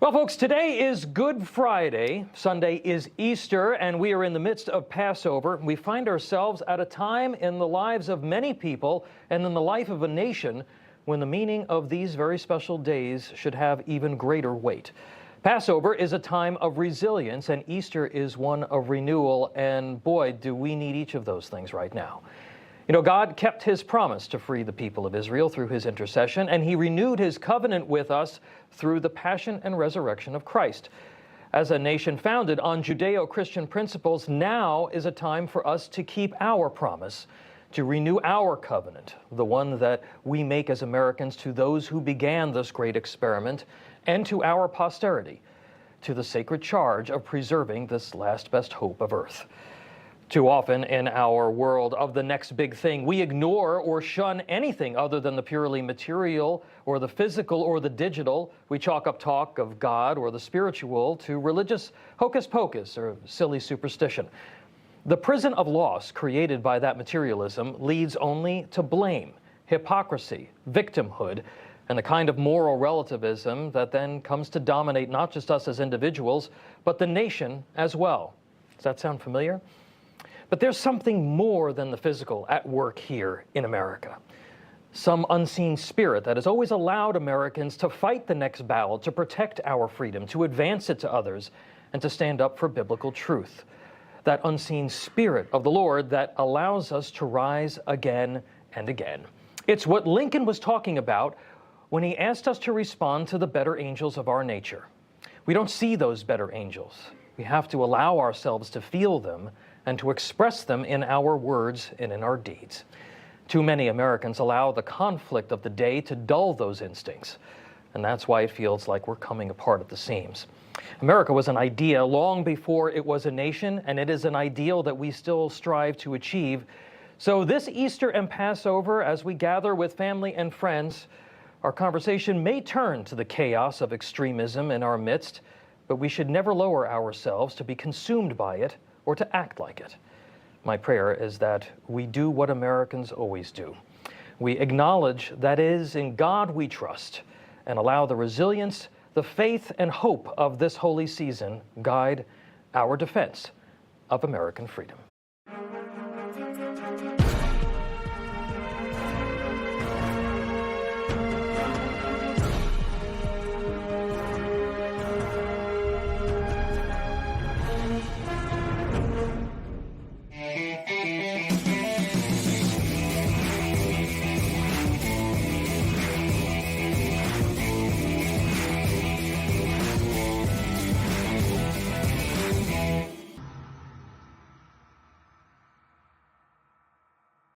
Well, folks, today is Good Friday. Sunday is Easter, and we are in the midst of Passover. We find ourselves at a time in the lives of many people and in the life of a nation when the meaning of these very special days should have even greater weight. Passover is a time of resilience, and Easter is one of renewal, and boy, do we need each of those things right now. You know, God kept his promise to free the people of Israel through his intercession, and he renewed his covenant with us through the passion and resurrection of Christ. As a nation founded on Judeo-Christian principles, now is a time for us to keep our promise, to renew our covenant, the one that we make as Americans to those who began this great experiment, and to our posterity, to the sacred charge of preserving this last best hope of earth. Too often in our world of the next big thing, we ignore or shun anything other than the purely material or the physical or the digital. We chalk up talk of God or the spiritual to religious hocus pocus or silly superstition. The prison of loss created by that materialism leads only to blame, hypocrisy, victimhood, and the kind of moral relativism that then comes to dominate not just us as individuals, but the nation as well. Does that sound familiar? But there's something more than the physical at work here in America. Some unseen spirit that has always allowed Americans to fight the next battle, to protect our freedom, to advance it to others, and to stand up for biblical truth. That unseen spirit of the Lord that allows us to rise again and again. It's what Lincoln was talking about when he asked us to respond to the better angels of our nature. We don't see those better angels. We have to allow ourselves to feel them and to express them in our words and in our deeds. Too many Americans allow the conflict of the day to dull those instincts, and that's why it feels like we're coming apart at the seams. America was an idea long before it was a nation, and it is an ideal that we still strive to achieve. So this Easter and Passover, as we gather with family and friends, our conversation may turn to the chaos of extremism in our midst, but we should never lower ourselves to be consumed by it or to act like it. My prayer is that we do what Americans always do. We acknowledge that it is in God we trust and allow the resilience, the faith, and hope of this holy season guide our defense of American freedom.